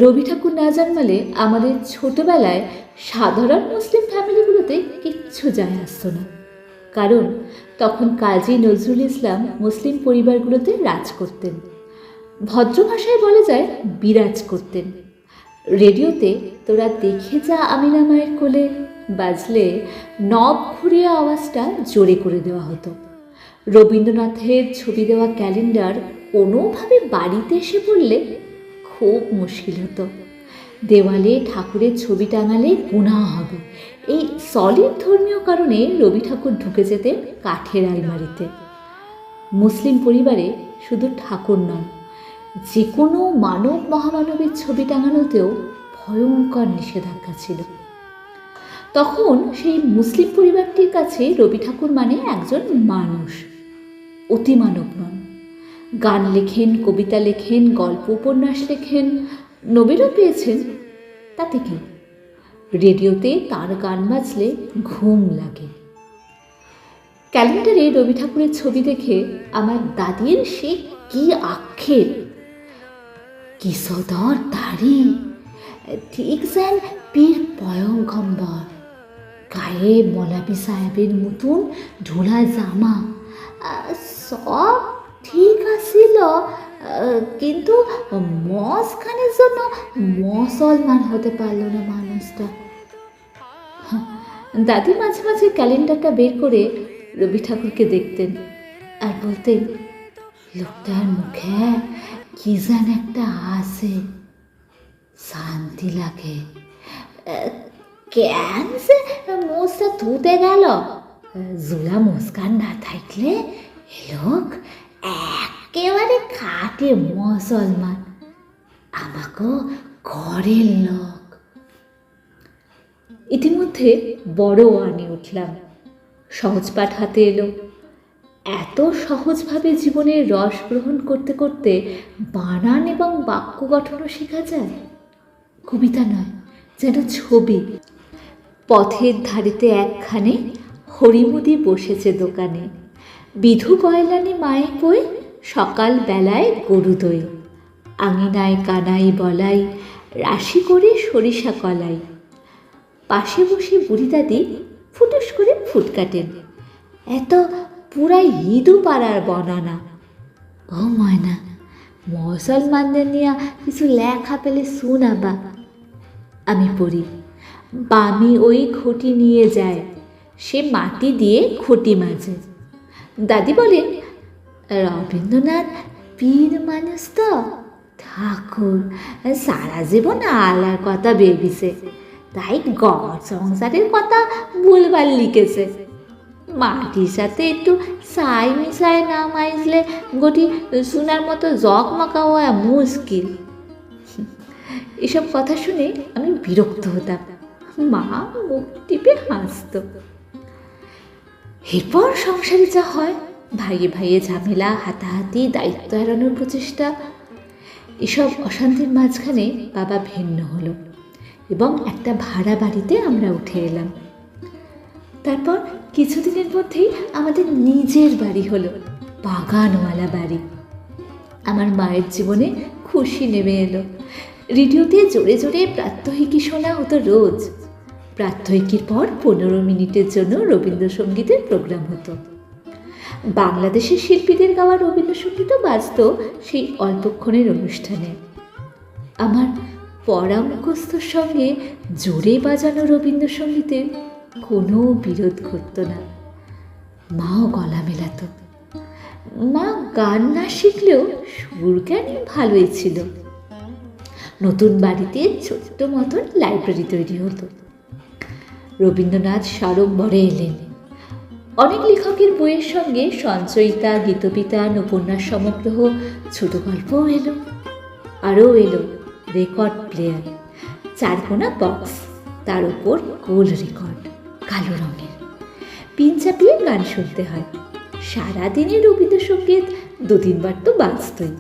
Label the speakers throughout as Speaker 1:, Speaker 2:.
Speaker 1: রবি ঠাকুর না জন্মালে আমাদের ছোটবেলায় সাধারণ মুসলিম ফ্যামিলিগুলোতে কিচ্ছু যায় আসতো না। কারণ তখন কাজী নজরুল ইসলাম মুসলিম পরিবারগুলোতে রাজ করতেন, ভদ্র ভাষায় বলা যায় বিরাজ করতেন। রেডিওতে তোরা দেখে যা আমিনা মায়ের কোলে বাজলে নব ঘুরিয়ে আওয়াজটা জোরে করে দেওয়া হতো। রবীন্দ্রনাথের ছবি দেওয়া ক্যালেন্ডার কোনোভাবে বাড়িতে এসে পড়লে খুব মুশকিল হতো। দেওয়ালে ঠাকুরের ছবি টাঙালে গুনাহ হবে, এই সলিড ধর্মীয় কারণে রবি ঠাকুর ঢুকে যেতেন কাঠের আলমারিতে। মুসলিম পরিবারে শুধু ঠাকুর নন, যে কোনো মানব মহামানবের ছবি টাঙানোতেও ভয়ঙ্কর নিষেধাজ্ঞা ছিল। তখন সেই মুসলিম পরিবারটির কাছে রবি ঠাকুর মানে একজন মানুষ, অতিমানব নন। গান লেখেন, কবিতা লেখেন, গল্প উপন্যাস লেখেন, নোবেলও পেয়েছেন। তাতে কি, রেডিওতে তার গান বাজলে ঘুম লাগে। ক্যালেন্ডারে রবি ঠাকুরের ছবি দেখে আমার দাদির সে কি আক্ষেপ, কি সদর দাড়ি, ঠিক যেন পীর পয়গম্বর, গায়ে মৌলভী সাহেবের মতন ঢোলা জামা। সব ঠিক আছিল, কিন্তু মসখানের জন্য মুসলমান হতে পারল না মানুষটা। দাদি মাঝে মাঝে ক্যালেন্ডারটা বের করে রবি ঠাকুরকে দেখতেন আর বলতেন, লোকটার মুখে কি যেন একটা আছে, শান্তি লাগে। কেন সে মোষটা ধুতে গেল? জোলা মুস্কান না থাকলে এ লোক একেবারে খাঁটি মুসলমান, আমাকেও ঘরের লোক। ইতিমধ্যে বড় আনে উঠলাম, সহজ পাঠ হাতে এলো। এত সহজভাবে জীবনের রস গ্রহণ করতে করতে বানান এবং বাক্য গঠনও শেখা যায়। কবিতা নয়, যেন ছবি। পথের ধারেতে একখানে হরিমুদি বসেছে দোকানে, বিধু গয়লানি মায়ে বই, সকাল বেলায় গরু দই, আঙিনায় কানাই বলাই, রাশি করে সরিষা কলাই। পাশে বসে বুড়ি দাদি ফুটুস করে ফুট কাটেন, এত পুরাই হিঁদু পাড়ার বনানা। ও ময়না, মুসলমানদের নিয়ে কিছু লেখা পেলে শোনাবা। আমি পড়ি, বামি ওই ঘটি নিয়ে যায়, সে মাটি দিয়ে ঘটি মাজে। দাদি বলেন, রবীন্দ্রনাথ পীর মানুষ তো, ঠাকুর সারা জীবন আল্লাহর কথা ভেবেছে, তাই ঘর সংসারের কথা ভুলবার লিখেছে। মাটির সাথে একটু ছাই মিশায় না মাইজলে গটি শোনার মতো জকমকা হওয়া মুশকিল। এসব কথা শুনে আমি বিরক্ত হতাম, মা মুখ টিপে হাসত। এরপর সংসারে যা হয়, ভাইয়ে ভাইয়ে ঝামেলা, হাতাহাতি, দায়িত্ব এড়ানোর প্রচেষ্টা, এসব অশান্তির মাঝখানে বাবা ভিন্ন হলো এবং একটা ভাড়া বাড়িতে আমরা উঠে এলাম। তারপর কিছুদিনের মধ্যেই আমাদের নিজের বাড়ি হলো, বাগানওয়ালা বাড়ি। আমার মায়ের জীবনে খুশি নেমে এলো। রেডিওতে জোরে জোরে প্রাত্যহিকী শোনা হতো রোজ। প্রাত্যহিকীর পর 15 মিনিটের জন্য রবীন্দ্রসঙ্গীতের প্রোগ্রাম হতো। বাংলাদেশের শিল্পীদের গাওয়া রবীন্দ্রসঙ্গীতও বাজত সেই অল্পক্ষণের অনুষ্ঠানে। আমার পড়া মুখস্থর সঙ্গে জোরে বাজানো রবীন্দ্রসঙ্গীতের কোনো বিরোধ ঘটত না। মাও গলা মেলাত। মা গান না শিখলেও সুর জ্ঞানই ভালোই ছিল। নতুন বাড়িতে ছোট্ট মতন লাইব্রেরি তৈরি হতো। রবীন্দ্রনাথ সাড়ম্বরে এলেন। অনেক লেখকের বইয়ের সঙ্গে সঞ্চয়িতা, গীতবিতান, উপন্যাস সমগ্রহ, ছোট গল্পও এলো। আরও এলো রেকর্ড প্লেয়ার, 4 কোনা বক্স, তার উপর গোল রেকর্ড, কালো রঙের। পিন চাপিয়ে গান শুনতে হয়। সারাদিনে রবীন্দ্রসঙ্গীত 2-3 বার তো বাজতই।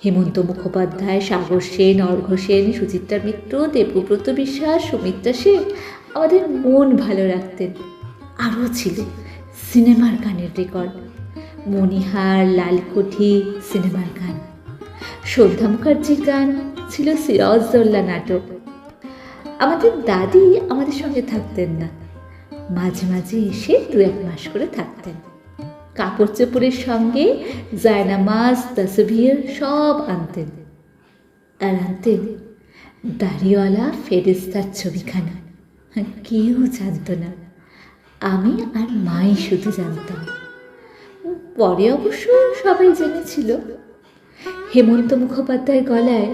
Speaker 1: হেমন্ত মুখোপাধ্যায়, সাগর সেন, অর্ঘ্য সেন, সুচিত্রা মিত্র, দেবব্রত বিশ্বাস, সুমিত্রা সেন আমাদের মন ভালো রাখতেন। আরও ছিল সিনেমার গানের রেকর্ড, মণিহার, লালকুঠি সিনেমার গান, সন্ধ্যা মুখার্জির গান, ছিল সিরাজদৌল্লা নাটক। আমাদের দাদি আমাদের সঙ্গে থাকতেন না, মাঝে মাঝে এসে 2-1 মাস করে থাকতেন। কাপড় চোপড়ের সঙ্গে জায়নামাজ, তাসবিহ সব আনতেন। আর আনতেন দাড়িওয়ালা ফেরেশতার ছবিখানা। কেউ জানত না, আমি আর মাই শুধু জানতাম। পরে অবশ্য সবাই জেনেছিল। হেমন্ত মুখোপাধ্যায়ের গলায়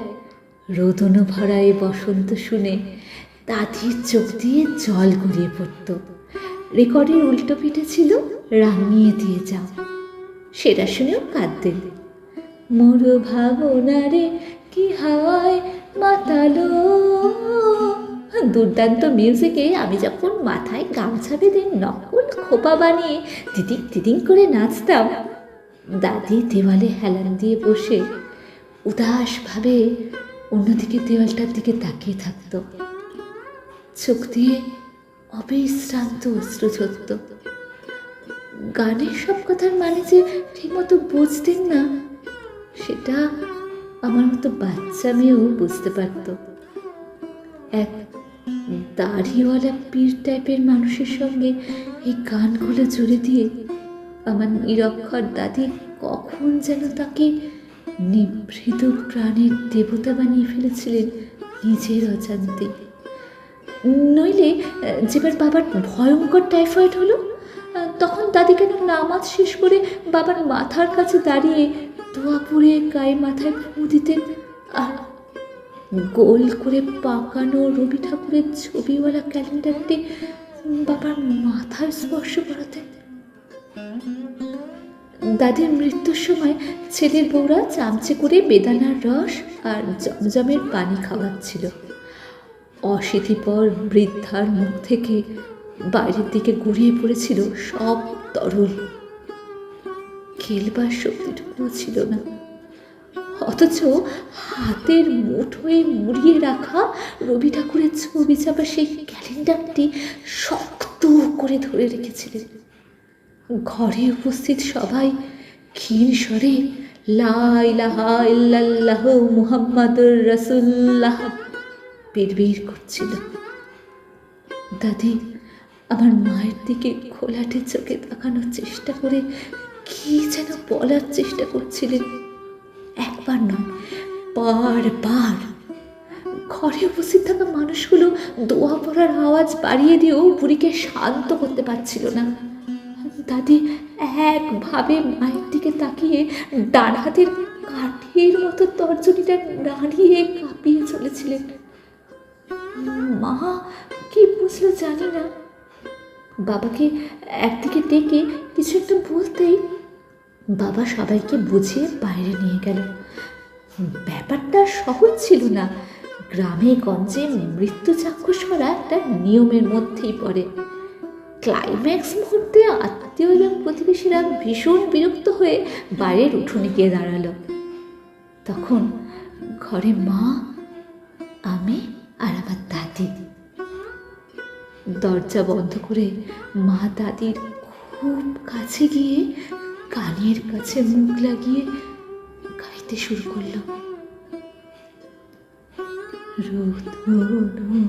Speaker 1: রোদন ভরা এই বসন্ত শুনে দাদির চোখ দিয়ে জল গড়িয়ে পড়ত। রেকর্ডের উল্টো পিঠে ছিল রাঙিয়ে দিয়ে যাও, সেটা শুনেও কাঁদতেন। মোর ভাবনারে কি হাওয়ায় মাতালো। দুর্দান্ত মিউজিকে আমি যখন মাথায় গামছা বেঁধে নকল খোপা বানিয়ে দিদিং দিদিং করে নাচতাম, দাদি দেওয়ালে হেলান দিয়ে বসে উদাসভাবে অন্যদিকে দেওয়ালটার দিকে তাকিয়ে থাকত। চোখ দিয়ে অবিশ্রান্ত অশ্রু ঝরত। গানের সব কথার মানে যে ঠিকমতো বুঝতেন না, সেটা আমার মতো বাচ্চা মেয়েও বুঝতে পারত। এক দাড়িওয়ালা পীর টাইপের মানুষের সঙ্গে এই গানগুলো জুড়ে দিয়ে আমার নিরক্ষর দাদি কখন যেন তাকে নিভৃত প্রাণের দেবতা বানিয়ে ফেলেছিলেন নিজের অজান্তে। নইলে যেবার বাবার ভয়ঙ্কর টাইফয়েড হলো, তখন দাদি কেন নামাজ শেষ করে বাবার মাথার কাছে দাঁড়িয়ে দোয়া পড়ে গায়ে মাথায় ফু দিতেন, আর গোল করে পাকানো রবি ঠাকুরের ছবিওয়ালা ক্যালেন্ডারটি বাবার মাথার স্পর্শ করাতেন। দাদির মৃত্যুর সময় ছেলের বউরা চামচে করে বেদানার রস আর জমজমের পানি খাওয়াচ্ছিল। অশীতিপর বৃদ্ধার মুখ থেকে বাইরের দিকে গড়িয়ে পড়েছিল সব তরল। খেলবার শক্তিটুকুও ছিল না, অথচ হাতের মুঠোয় মুড়িয়ে রাখা রবি ঠাকুরের ছবি চাপা সেই ক্যালেন্ডারটি শক্ত করে ধরে রেখেছিলেন। ঘরে উপস্থিত সবাই ক্ষীণ স্বরে লা ইলাহা ইল্লাল্লাহু মুহাম্মাদুর রাসূলুল্লাহ বিড়বিড় করছিল। দাদি আমার মায়ের দিকে ঘোলাটে চোখে তাকানোর চেষ্টা করে কি যেন বলার চেষ্টা করছিলেন। একবার নয়, বারবার। ঘরে উপস্থিত থাকা মানুষগুলো দোয়া পড়ার আওয়াজ বাড়িয়ে দিয়েও বুড়িকে শান্ত করতে পারছিল না। দাদি একভাবে মায়ের দিকে তাকিয়ে ডান হাতের কাঠের মতো তর্জনীটা নাড়িয়ে কাঁপিয়ে চলেছিলেন। মা কি বুঝলো জানি না, বাবাকে একদিকে ডেকে কিছু একটা বলতেই বাবা সবাইকে বুঝিয়ে বাইরে নিয়ে গেল। ব্যাপারটা সহজ ছিল না। গ্রামে গঞ্জে মৃত্যু চাক্ষুষ করা একটা নিয়মের মধ্যেই পড়ে। ক্লাইম্যাক্স মুহূর্তে আত্মীয় এবং প্রতিবেশীরা ভীষণ বিরক্ত হয়ে বাইরের উঠোনে গিয়ে দাঁড়ালো। তখন ঘরে মা, আমি আর আমার দাদি। দরজা বন্ধ করে মা দাদির খুব কাছে গিয়ে কানের কাছে মুখ লাগিয়ে গাইতে শুরু করলো। রোদন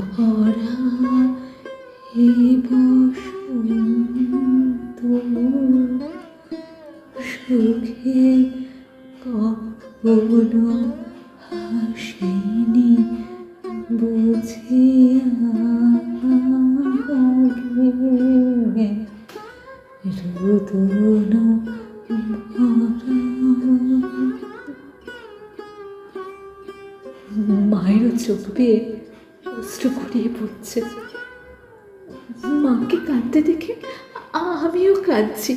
Speaker 1: ভরা এই বসন্ত সুখে কখনো হাসেনি বুঝি আগে, রোদন ভরা। মায়েরও চোখ দিয়ে অশ্রু গড়িয়ে পড়ছে। মাকে কাঁদতে দেখে আমিও কাঁদছি।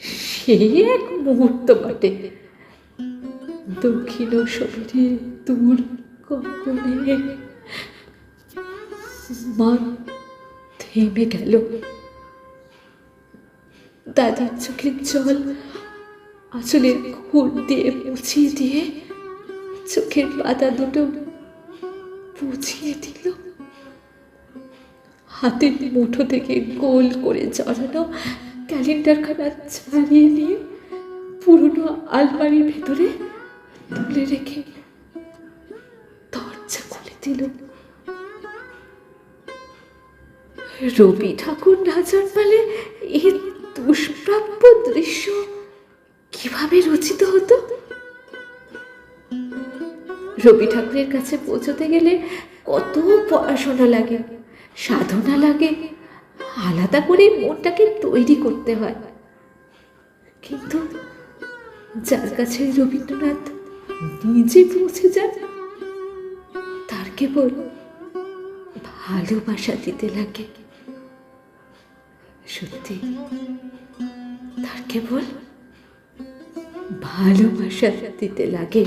Speaker 1: সেই এক মুহূর্ত বটে। দক্ষিণ শরীরে দূর কখনে মা থেমে গেল। দাদির চোখের জল আসলে ঘুর দিয়ে মুছিয়ে দিয়ে চোখের পাতা দুটো বুঝিয়ে দিল। হাতের মুঠো থেকে গোল করে জড়ানো ক্যালেন্ডারখানা ছাড়িয়ে নিয়ে পুরনো আলমারির ভেতরে তুলে রেখে দিল। রবি ঠাকুর না জন্মালে এই দুষ্প্রাপ্য দৃশ্য কিভাবে রচিত হতো? রবি ঠাকুরের কাছে পৌঁছতে গেলে কত পড়াশোনা লাগে, সাধনা লাগে, আলাদা করে মনটাকে তৈরি করতে হয়। কিন্তু যার কাছে রবীন্দ্রনাথ নিজে পৌঁছে যান, তার কেবল ভালোবাসা দিতে লাগে। সত্যি, তার কেবল ভালোবাসা দিতে লাগে।